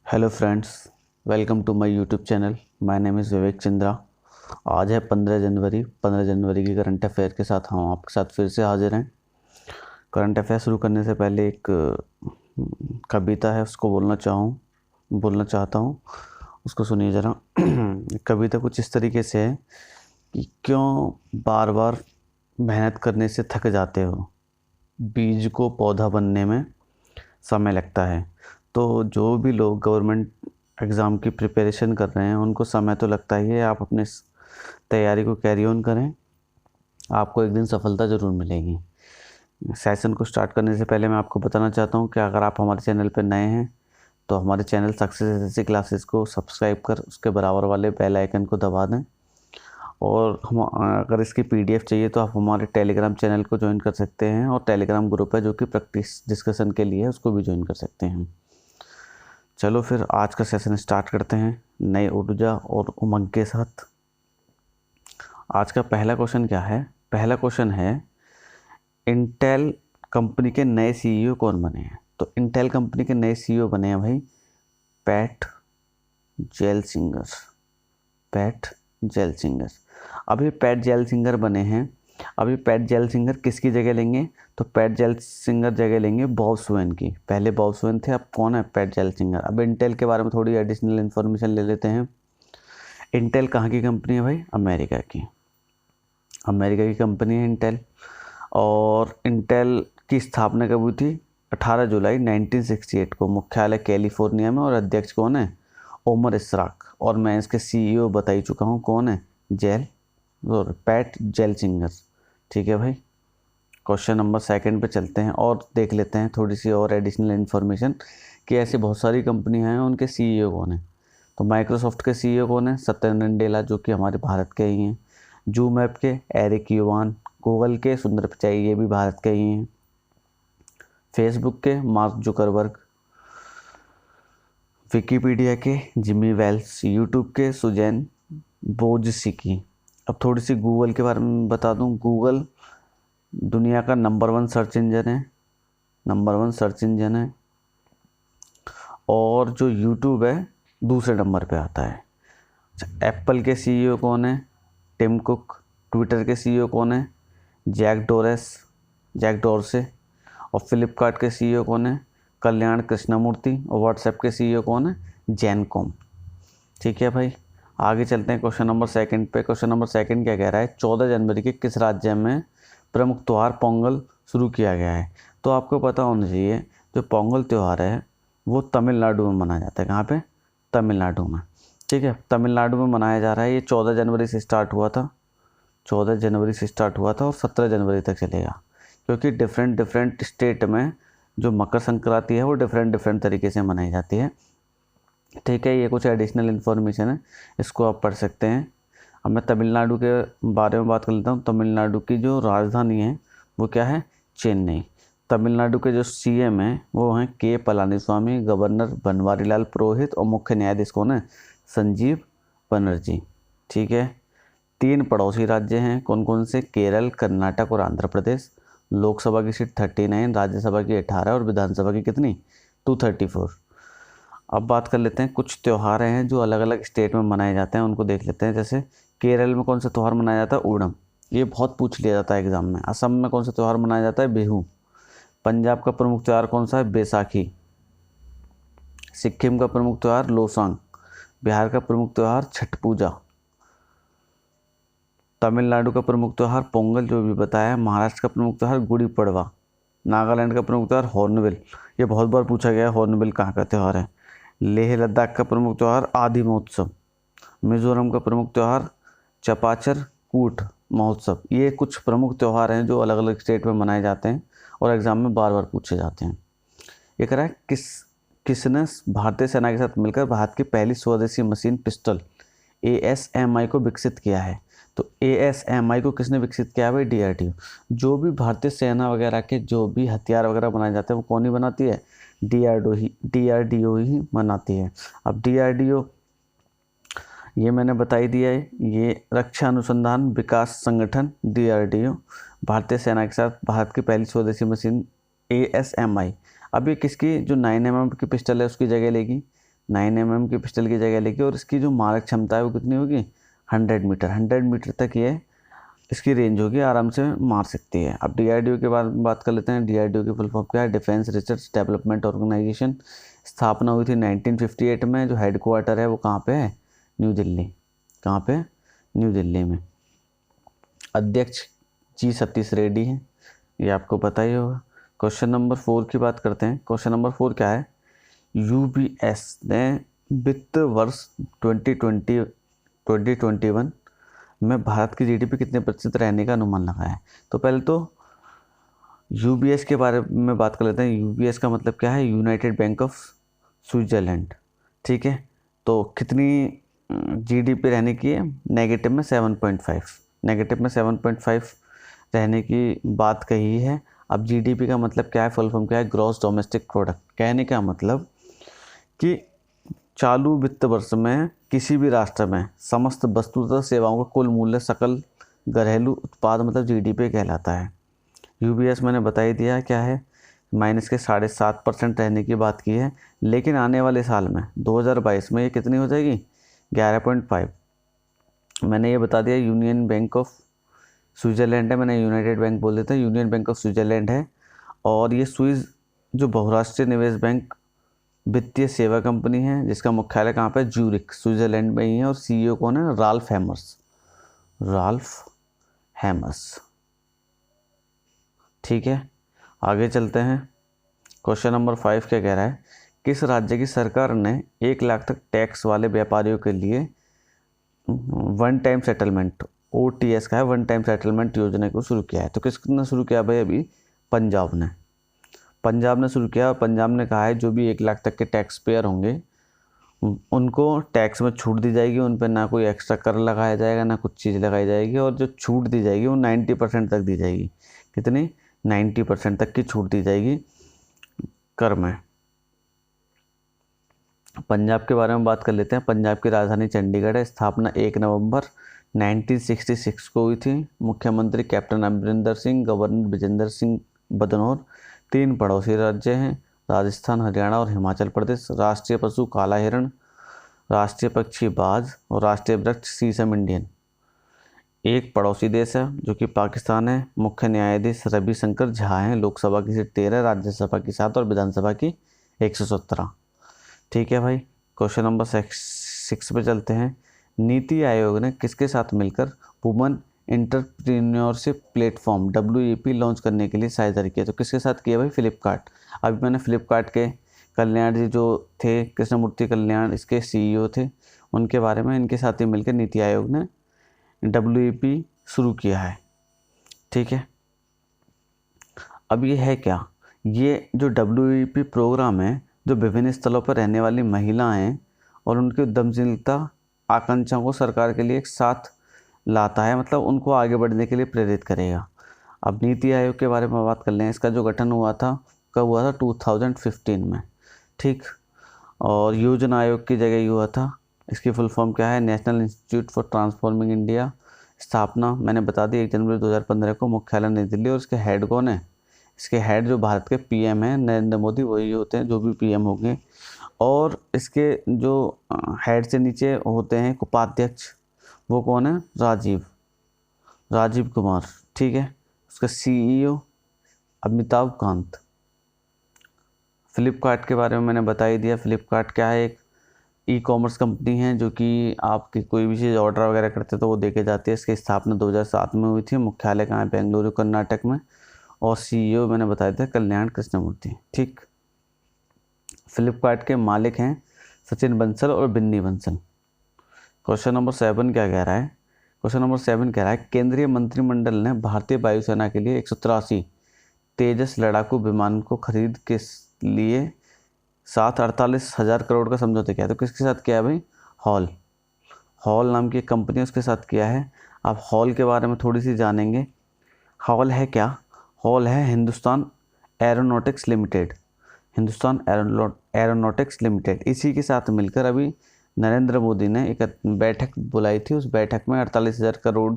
Hello friends, welcome to my YouTube channel. My name is Vivek Chandra. आज है 15 जनवरी की current affair के साथ हम आपके साथ फिर से हाजिर हैं। करंट अफेयर शुरू करने से पहले एक कविता है, उसको बोलना चाहता हूँ। उसको सुनिए ज़रा। कविता कुछ इस तरीके से है कि क्यों बार बार मेहनत करने से थक जाते हो, बीज को पौधा बनने में समय लगता है। तो जो भी लोग गवर्नमेंट एग्ज़ाम की प्रिपरेशन कर रहे हैं उनको समय तो लगता ही है। आप अपने तैयारी को कैरी ऑन करें, आपको एक दिन सफलता ज़रूर मिलेगी। सेशन को स्टार्ट करने से पहले मैं आपको बताना चाहता हूँ कि अगर आप हमारे चैनल पर नए हैं तो हमारे चैनल सक्सेस एसएससी क्लासेस को सब्सक्राइब कर उसके बराबर वाले बेल आइकन को दबा दें। और हम अगर इसकी पीडीएफ चाहिए तो आप हमारे टेलीग्राम चैनल को ज्वाइन कर सकते हैं, और टेलीग्राम ग्रुप है जो कि प्रैक्टिस डिस्कशन के लिए है, उसको भी ज्वाइन कर सकते हैं। चलो फिर आज का सेशन स्टार्ट करते हैं नई ऊर्जा और उमंग के साथ। आज का पहला क्वेश्चन क्या है? पहला क्वेश्चन है, इंटेल कंपनी के नए सीईओ कौन बने हैं? तो इंटेल कंपनी के नए सीईओ बने हैं भाई पैट जेलसिंगर। पैट जेलसिंगर। अभी पैट जेलसिंगर बने हैं। अभी पैट जेलसिंगर किसकी जगह लेंगे? तो पैट जेलसिंगर जगह लेंगे बॉब स्वेन की। पहले बॉब स्वेन थे, अब कौन है? पैट जेलसिंगर। अब इंटेल के बारे में थोड़ी एडिशनल इन्फॉर्मेशन ले लेते हैं। इंटेल कहाँ की कंपनी है भाई? अमेरिका की। अमेरिका की कंपनी है इंटेल। और इंटेल की स्थापना कब हुई थी? 18 जुलाई 1968 को। मुख्यालय कैलिफोर्निया में। और अध्यक्ष कौन है? ओमर इशराक। और मैं इसके सीईओ बता ही चुका हूँ, कौन है? पैट जेलसिंगर। ठीक है भाई। क्वेश्चन नंबर सेकंड पे चलते हैं और देख लेते हैं थोड़ी सी और एडिशनल इन्फॉर्मेशन कि ऐसी बहुत सारी कंपनियां हैं, उनके सीईओ कौन है। तो माइक्रोसॉफ्ट के सीईओ कौन है? सत्या नडेला, जो कि हमारे भारत के ही हैं। जूम ऐप के एरिक युवान। गूगल के सुंदर पिचाई, ये भी भारत के ही हैं। फेसबुक के मार्क जुकरबर्ग। विकिपीडिया के जिमी वेल्स। यूट्यूब के सुजैन बोजसिकी। अब थोड़ी सी गूगल के बारे में बता दूं। गूगल दुनिया का नंबर 1 सर्च इंजन है। नंबर 1 सर्च इंजन है। और जो यूट्यूब है दूसरे नंबर पे आता है। अच्छा, एप्पल के सीईओ कौन है? Tim Cook. ट्विटर के सीईओ कौन है? Jack Dorsey. और फ्लिपकार्ट के सीईओ कौन है? कल्याण कृष्णमूर्ति। और व्हाट्सएप के सीईओ कौन है? Jan Koum. ठीक है भाई, आगे चलते हैं क्वेश्चन नंबर सेकंड पे। क्वेश्चन नंबर सेकंड क्या कह रहा है? 14 जनवरी के किस राज्य में प्रमुख त्यौहार पोंगल शुरू किया गया है? तो आपको पता होना चाहिए, जो पोंगल त्यौहार है वो तमिलनाडु में मनाया जाता है। कहाँ पे? तमिलनाडु में। ठीक है, तमिलनाडु में मनाया जा रहा है। ये 14 जनवरी से स्टार्ट हुआ था। 14 जनवरी से स्टार्ट हुआ था और 17 जनवरी तक चलेगा, क्योंकि डिफरेंट डिफरेंट स्टेट में जो मकर संक्रांति है वो डिफरेंट डिफरेंट तरीके से मनाई जाती है। ठीक है, ये कुछ एडिशनल इन्फॉर्मेशन है, इसको आप पढ़ सकते हैं। अब मैं तमिलनाडु के बारे में बात कर लेता हूँ। तमिलनाडु की जो राजधानी है वो क्या है? चेन्नई। तमिलनाडु के जो सीएम हैं वो हैं के पलानीस्वामी, गवर्नर बनवारीलाल पुरोहित, और मुख्य न्यायाधीश कौन है? संजीव बनर्जी। ठीक है, 3 पड़ोसी राज्य हैं, कौन कौन से? केरल, कर्नाटक और आंध्र प्रदेश। लोकसभा की सीट 39, राज्यसभा की 18 और विधानसभा की कितनी? 234। अब बात कर लेते हैं, कुछ त्यौहार हैं जो अलग अलग स्टेट में मनाए जाते हैं, उनको देख लेते हैं। जैसे केरल में कौन सा त्यौहार मनाया जाता है? ओणम। ये बहुत पूछ लिया जाता है एग्जाम में। असम में कौन सा त्यौहार मनाया जाता है? बिहू। पंजाब का प्रमुख त्यौहार कौन सा है? बैसाखी। सिक्किम का प्रमुख त्यौहार लोसांग। बिहार का प्रमुख त्यौहार छठ पूजा। तमिलनाडु का प्रमुख त्यौहार पोंगल, जो भी बताया। महाराष्ट्र का प्रमुख त्यौहार गुड़ी पड़वा। नागालैंड का प्रमुख त्यौहार हॉर्नबिल। ये बहुत बार पूछा गया है, हॉर्नबिल कहाँ का त्यौहार है। लेह लद्दाख का प्रमुख त्यौहार आदि महोत्सव। मिजोरम का प्रमुख त्यौहार चपाचर कूट महोत्सव। ये कुछ प्रमुख त्यौहार हैं जो अलग अलग स्टेट में मनाए जाते हैं और एग्जाम में बार बार पूछे जाते हैं। ये कह रहा है किसने भारतीय सेना के साथ मिलकर भारत की पहली स्वदेशी मशीन पिस्टल ASMI को विकसित किया है? तो ASMI को किसने विकसित किया है भाई? DRDO। जो भी भारतीय सेना वगैरह के जो भी हथियार वगैरह बनाए जाते हैं वो कौन ही बनाती है? DRDO ही बनाती है। अब DRDO ये मैंने बता ही दिया है, ये रक्षा अनुसंधान विकास संगठन DRDO भारतीय सेना के साथ भारत की पहली स्वदेशी मशीन ASMI। अब ये किसकी जो 9mm की पिस्टल है उसकी जगह लेगी? 9 mm की पिस्टल की जगह लेके, और इसकी जो मारक क्षमता है वो कितनी होगी 100 मीटर। 100 मीटर तक ये इसकी रेंज होगी, आराम से मार सकती है। अब DRDO के बारे में बात कर लेते हैं। DRDO की फुल फॉर्म क्या है? Defence research development organisation. स्थापना हुई थी 1958 में। जो हेड क्वार्टर है वो कहाँ पे है? न्यू दिल्ली। कहाँ पे? न्यू दिल्ली में। अध्यक्ष G सतीश रेड्डी हैं, ये आपको पता ही होगा। क्वेश्चन नंबर 4 की बात करते हैं। क्वेश्चन नंबर 4 क्या है? UBS ने वित्त वर्ष 2020-2021 में भारत की GDP कितने प्रतिशत रहने का अनुमान लगाया है? तो पहले तो UBS के बारे में बात कर लेते हैं। UBS का मतलब क्या है? United bank of Switzerland. ठीक है, तो कितनी GDP रहने की है? नेगेटिव में 7.5। नेगेटिव में 7.5 रहने की बात कही है। अब GDP का मतलब क्या है? फुल फॉर्म क्या है? Gross domestic product. कहने का मतलब कि चालू वित्त वर्ष में किसी भी राष्ट्र में समस्त वस्तु तथा सेवाओं का कुल मूल्य सकल घरेलू उत्पाद मतलब GDP कहलाता है। UBS मैंने बता ही दिया क्या है, माइनस के 7.5% रहने की बात की है। लेकिन आने वाले साल में 2022 में ये कितनी हो जाएगी? 11.5। मैंने ये बता दिया यूनियन बैंक ऑफ स्विट्जरलैंड है, मैंने यूनाइटेड बैंक बोल देता है, यूनियन बैंक ऑफ स्विट्जरलैंड है। और ये स्विस जो बहुराष्ट्रीय निवेश बैंक वित्तीय सेवा कंपनी है, जिसका मुख्यालय कहाँ पे? ज्यूरिख, स्विट्जरलैंड में ही है। और CEO कौन है? Ralph hammers. Ralph hammers. ठीक है, आगे चलते हैं। क्वेश्चन नंबर 5 क्या कह रहा है? किस राज्य की सरकार ने 1 लाख तक टैक्स वाले व्यापारियों के लिए वन टाइम सेटलमेंट OTS का है, वन टाइम सेटलमेंट योजना को शुरू किया है? तो किसने शुरू किया भाई? अभी पंजाब ने। पंजाब ने शुरू किया। और पंजाब ने कहा है जो भी 1 लाख तक के टैक्स पेयर होंगे उनको टैक्स में छूट दी जाएगी। उन पर ना कोई एक्स्ट्रा कर लगाया जाएगा, ना कुछ चीज़ लगाई जाएगी। और जो छूट दी जाएगी वो 90% तक दी जाएगी। कितनी? 90% तक की छूट दी जाएगी कर में। पंजाब के बारे में बात कर लेते हैं। पंजाब की राजधानी चंडीगढ़ है। स्थापना 1 नवंबर 1966 को हुई थी। मुख्यमंत्री कैप्टन अमरिंदर सिंह, गवर्नर विजेंद्र सिंह बदनौर। 3 पड़ोसी राज्य हैं, राजस्थान, हरियाणा और हिमाचल प्रदेश। राष्ट्रीय पशु काला हिरण, राष्ट्रीय पक्षी बाज और राष्ट्रीय वृक्ष शीशम इंडियन। एक पड़ोसी देश है जो कि पाकिस्तान है। मुख्य न्यायाधीश रवि शंकर झा हैं। लोकसभा की सीट 13, राज्यसभा की 7 और विधानसभा की 117। ठीक है भाई, क्वेश्चन नंबर 6 पे चलते हैं। नीति आयोग ने किसके साथ मिलकर woman entrepreneurship platform WEP launch करने के लिए सहायता किया? तो किसके साथ किया भाई? फ्लिपकार्ट। अभी मैंने फ्लिपकार्ट के कल्याण जी जो थे, कृष्णमूर्ति कल्याण, इसके CEO थे, उनके बारे में इनके साथ ही मिलकर नीति आयोग ने WEP शुरू किया है। ठीक है, अब ये है क्या? ये जो WEP प्रोग्राम है जो विभिन्न स्थलों पर रहने वाली महिलाएं और उनकी उद्यमशीलता आकांक्षाओं को सरकार के लिए एक साथ लाता है, मतलब उनको आगे बढ़ने के लिए प्रेरित करेगा। अब नीति आयोग के बारे में बात कर लें। इसका जो गठन हुआ था कब हुआ था? 2015 में। ठीक, और योजना आयोग की जगह ये हुआ था। इसकी फुल फॉर्म क्या है? National institute for transforming India. स्थापना मैंने बता दी 1 जनवरी 2015 को। मुख्यालय नई दिल्ली। और इसके हेड कौन है? इसके हेड जो भारत के PM हैं नरेंद्र मोदी, वही होते हैं जो भी PM होंगे। और इसके जो हेड से नीचे होते हैं उपाध्यक्ष, वो कौन है? राजीव कुमार। ठीक है, उसका CEO अमिताभ कांत। फ्लिपकार्ट के बारे में मैंने बता ही दिया। फ्लिपकार्ट क्या है? एक E-कॉमर्स कंपनी है जो कि आपकी कोई भी चीज़ ऑर्डर वगैरह करते तो वो देके जाती है। इसकी स्थापना 2007 में हुई थी। मुख्यालय कहाँ है? बेंगलुरु, कर्नाटक में। और CEO मैंने बताया था कल्याण कृष्णमूर्ति। ठीक, फ्लिपकार्ट के मालिक हैं सचिन बंसल और बिन्नी बंसल। क्वेश्चन नंबर 7 क्या कह रहा है? क्वेश्चन नंबर 7 कह रहा है केंद्रीय मंत्रिमंडल ने भारतीय वायुसेना के लिए 183 तेजस लड़ाकू विमान को खरीद के लिए 748,000 करोड़ का समझौता किया। तो किसके साथ किया है भाई? हॉल नाम की एक कंपनी, उसके साथ किया है। आप हॉल के बारे में थोड़ी सी जानेंगे। हॉल है क्या? हॉल है Hindustan aeronautics limited. Hindustan aeronautics limited. इसी के साथ मिलकर अभी नरेंद्र मोदी ने एक बैठक बुलाई थी। उस बैठक में 48,000 करोड़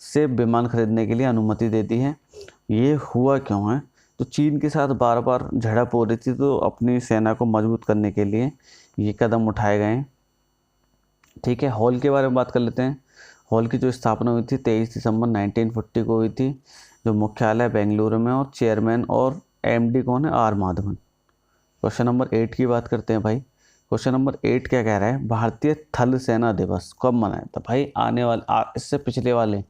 से विमान खरीदने के लिए अनुमति दे दी है। ये हुआ क्यों है? तो चीन के साथ बार बार झड़प हो रही थी, तो अपनी सेना को मजबूत करने के लिए ये कदम उठाए गए हैं। ठीक है, हॉल के बारे में बात कर लेते हैं। हॉल की जो स्थापना हुई थी 23 दिसंबर 1940 को हुई थी, जो मुख्यालय बेंगलुरु में, और चेयरमैन और एमडी कौन है, आर माधवन। क्वेश्चन नंबर 8 की बात करते हैं भाई। क्वेश्चन नंबर 8 क्या कह रहा है, भारतीय थल सेना दिवस कब मनाया था भाई। आने वाले इससे पिछले वाले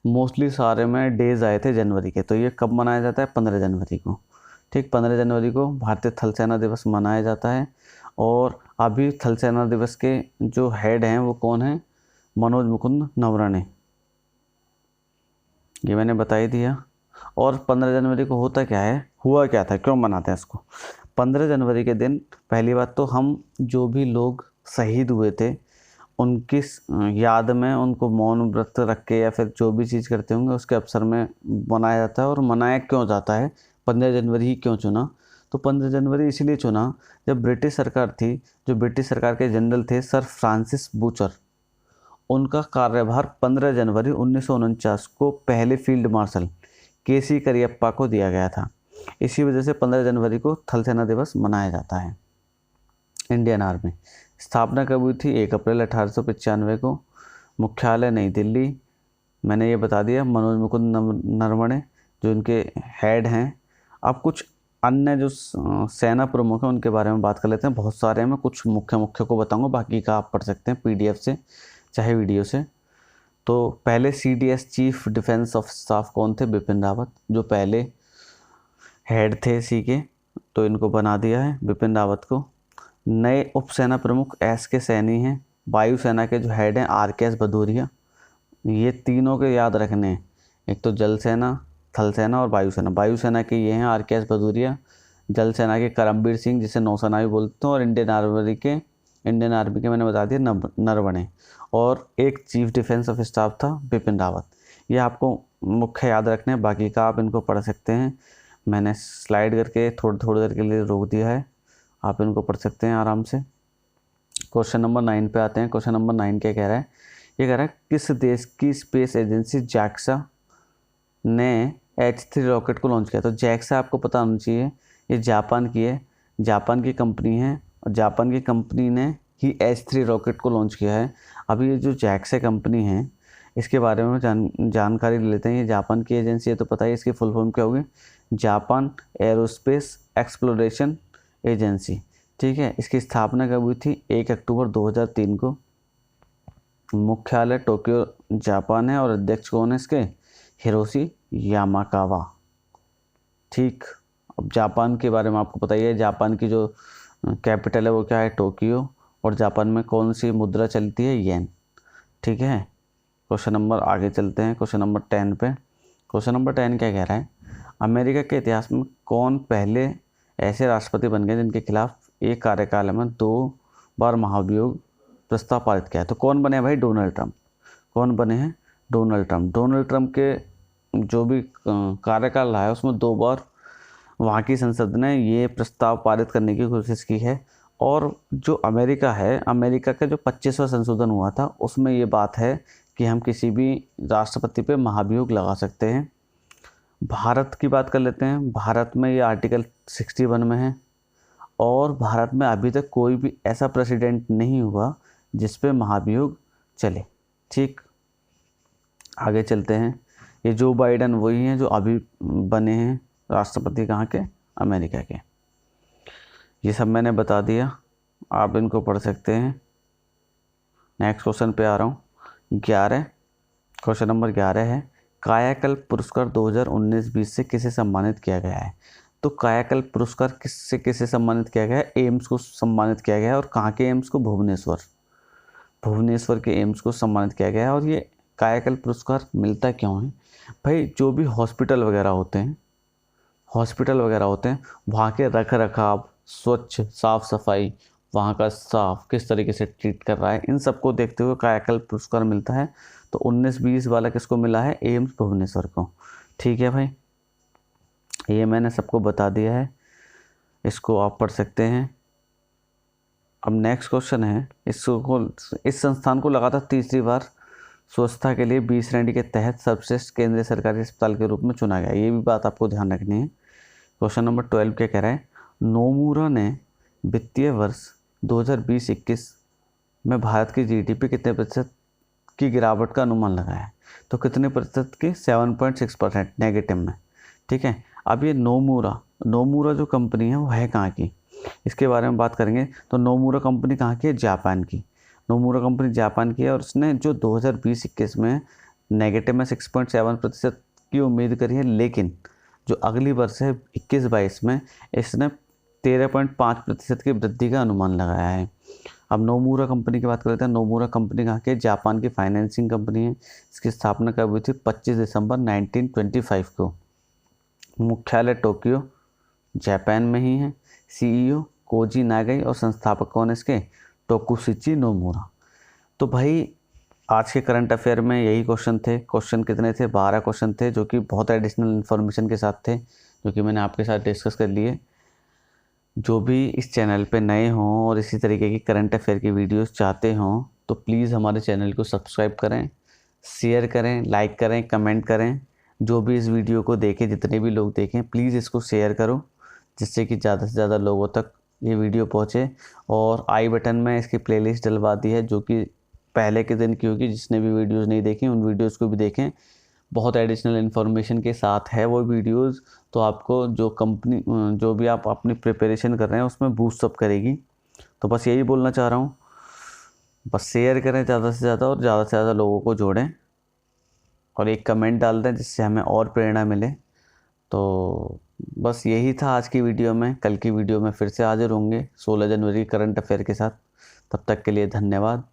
मोस्टली सारे में डेज आए थे जनवरी के, तो ये कब मनाया जाता है, 15 जनवरी को। ठीक, 15 जनवरी को भारतीय थल सेना दिवस मनाया जाता है। और अभी थल सेना दिवस के जो हेड हैं वो कौन है, मनोज मुकुंद नरवणे, ये मैंने बता ही दिया। और 15 जनवरी को होता क्या है, हुआ क्या था, क्यों मनाते हैं इसको। 15 जनवरी के दिन पहली बात तो हम जो भी लोग शहीद हुए थे उनकी याद में उनको मौन व्रत रख के या फिर जो भी चीज़ करते होंगे उसके अवसर में मनाया जाता है। और मनाया क्यों जाता है, 15 जनवरी ही क्यों चुना, तो 15 जनवरी इसलिए चुना जब ब्रिटिश सरकार थी, जो ब्रिटिश सरकार के जनरल थे सर फ्रांसिस बूचर, उनका कार्यभार 15 जनवरी 1949 को पहले फील्ड मार्शल केसी करियप्पा को दिया गया था। इसी वजह से 15 जनवरी को थल सेना दिवस मनाया जाता है। इंडियन आर्मी स्थापना कब हुई थी, 1 अप्रैल 1895 को। मुख्यालय नई दिल्ली, मैंने ये बता दिया। मनोज मुकुंद नरवणे जो इनके हेड हैं। अब कुछ अन्य जो सेना प्रमुख हैं उनके बारे में बात कर लेते हैं। बहुत सारे हैं, मैं कुछ मुख्य मुख्य को बताऊंगा, बाकी का आप पढ़ सकते हैं PDF से चाहे वीडियो से। तो पहले CDS chief defence of staff कौन थे, बिपिन रावत, जो पहले हेड थे सी के, तो इनको बना दिया है बिपिन रावत को। नए उप सेना प्रमुख SK सैनी हैं। वायुसेना के जो हेड हैं RKS भदौरिया। ये तीनों के याद रखने हैं, एक तो जल सेना, थल सेना और वायुसेना। वायुसेना के ये हैं RKS भदौरिया, जल सेना के करमबीर सिंह जिसे नौसेना भी बोलते हैं, और इंडियन आर्मी के मैंने बता दिया नरवणे। और एक चीफ डिफेंस ऑफ स्टाफ था बिपिन रावत। ये आपको मुख्य याद रखने हैं, बाकी का आप इनको पढ़ सकते हैं। मैंने स्लाइड करके थोड़ी देर के लिए रोक दिया है, आप इनको पढ़ सकते हैं आराम से। क्वेश्चन नंबर 9 पे आते हैं। क्वेश्चन नंबर 9 क्या कह रहा है, ये कह रहा है किस देश की स्पेस एजेंसी JAXA ने H3 रॉकेट को लॉन्च किया। तो JAXA आपको पता होना चाहिए, ये जापान की है, जापान की कंपनी है, और जापान की कंपनी ने ही H3 रॉकेट को लॉन्च किया है। अभी ये जो JAXA कंपनी है इसके बारे में जानकारी ले लेते हैं। ये जापान की एजेंसी है तो पता है इसकी फुल फॉर्म क्या होगी, जापान एरोस्पेस एक्सप्लोरेशन एजेंसी। ठीक है, इसकी स्थापना कब हुई थी, 1 अक्टूबर 2003 को। मुख्यालय टोक्यो जापान है, और अध्यक्ष कौन है इसके, हिरोशी यामाकावा। ठीक, अब जापान के बारे में आपको पता ही है, जापान की जो कैपिटल है वो क्या है, टोक्यो, और जापान में कौन सी मुद्रा चलती है, येन। ठीक है, क्वेश्चन नंबर आगे चलते हैं, क्वेश्चन नंबर 10 पे। क्वेश्चन नंबर 10 क्या कह रहा है, अमेरिका के इतिहास में कौन पहले ऐसे राष्ट्रपति बन गए जिनके खिलाफ एक कार्यकाल में 2 बार महाभियोग प्रस्ताव पारित किया है। तो कौन बने भाई, डोनाल्ड ट्रंप। कौन बने हैं, डोनाल्ड ट्रंप। डोनाल्ड ट्रंप के जो भी कार्यकाल रहा है उसमें 2 बार वहाँ की संसद ने ये प्रस्ताव पारित करने की कोशिश की है। और जो अमेरिका है, अमेरिका का जो 25वां संशोधन हुआ था उसमें ये बात है कि हम किसी भी राष्ट्रपति पे महाभियोग लगा सकते हैं। भारत की बात कर लेते हैं। भारत में ये आर्टिकल 61 में है, और भारत में अभी तक कोई भी ऐसा प्रेसिडेंट नहीं हुआ जिस पे महाभियोग चले। ठीक, आगे चलते हैं। ये जो बाइडन वही हैं जो अभी बने हैं राष्ट्रपति कहाँ के, अमेरिका के। ये सब मैंने बता दिया, आप इनको पढ़ सकते हैं। नेक्स्ट क्वेश्चन पे आ रहा हूँ, 11। क्वेश्चन नंबर 11 है, कायाकल्प पुरस्कार 2019-20 से किसे सम्मानित किया गया है। तो कायाकल्प पुरस्कार किसे सम्मानित किया गया है, एम्स को सम्मानित किया गया है। और कहाँ के एम्स को, भुवनेश्वर के एम्स को सम्मानित किया गया है। और ये कायाकल्प पुरस्कार मिलता क्यों है भाई, जो भी हॉस्पिटल वगैरह होते हैं वहाँ के रख रखाव, स्वच्छ साफ सफाई, वहाँ का स्टाफ किस तरीके से ट्रीट कर रहा है, इन सबको देखते हुए कायाकल्प पुरस्कार मिलता है। तो 19-20 वाला किसको मिला है, एम्स भुवनेश्वर को। ठीक है भाई, ये मैंने सबको बता दिया है, इसको आप पढ़ सकते हैं। अब नेक्स्ट क्वेश्चन है, इस संस्थान को लगातार तीसरी बार स्वच्छता के लिए 20 श्रेणी के तहत सर्वश्रेष्ठ केंद्रीय सरकारी अस्पताल के रूप में चुना गया। ये भी बात आपको ध्यान रखनी है। क्वेश्चन नंबर 12 क्या कह रहा है, नोमुरा ने वित्तीय वर्ष 2020-21 में भारत की जीडीपी कितने प्रतिशत की गिरावट का अनुमान लगाया है। तो कितने प्रतिशत की? 7.6% नेगेटिव में। ठीक है। अब ये नोमूरा जो कंपनी है वो है कहाँ की, इसके बारे में बात करेंगे। तो नोमूरा कंपनी कहाँ की है? जापान की। नोमूरा कंपनी जापान की है और उसने जो 2020-21 में नेगेटिव में 6.7% की उम्मीद करी है, लेकिन जो अगली वर्ष है 21-22 में इसने 13.5% की वृद्धि का अनुमान लगाया है। अब नोमूरा कंपनी की बात करते हैं। नोमूरा कंपनी कहाँ की? जापान की फाइनेंसिंग कंपनी है। इसकी स्थापना कब हुई थी? 25 दिसंबर 1925 को। मुख्यालय टोक्यो जापान में ही है। सीईओ कोजी नागाई और संस्थापक कौन है इसके? टोकुशिची नोमूरा। तो भाई आज के करंट अफेयर में यही क्वेश्चन थे। क्वेश्चन कितने थे? 12 क्वेश्चन थे, जो कि बहुत एडिशनल इन्फॉर्मेशन के साथ थे, जो कि मैंने आपके साथ डिस्कस कर लिए। जो भी इस चैनल पे नए हों और इसी तरीके की करंट अफेयर की वीडियोस चाहते हों तो प्लीज़ हमारे चैनल को सब्सक्राइब करें, शेयर करें, लाइक करें, कमेंट करें। जो भी इस वीडियो को देखें, जितने भी लोग देखें, प्लीज़ इसको शेयर करो, जिससे कि ज़्यादा से ज़्यादा लोगों तक ये वीडियो पहुँचे। और आई बटन में इसकी प्लेलिस्ट डलवा दी है, जो कि पहले के दिन की होगी। जिसने भी वीडियोज़ नहीं देखी उन वीडियोज़ को भी देखें, बहुत एडिशनल इन्फॉर्मेशन के साथ है वो वीडियोस। तो आपको जो भी आप अपनी प्रिपरेशन कर रहे हैं उसमें बूस्ट अप करेगी। तो बस यही बोलना चाह रहा हूँ, बस शेयर करें ज़्यादा से ज़्यादा और ज़्यादा से ज़्यादा लोगों को जोड़ें और एक कमेंट डाल दें, जिससे हमें और प्रेरणा मिले। तो बस यही था आज की वीडियो में। कल की वीडियो में फिर से हाजिर होंगे 16 जनवरी करंट अफेयर के साथ। तब तक के लिए धन्यवाद।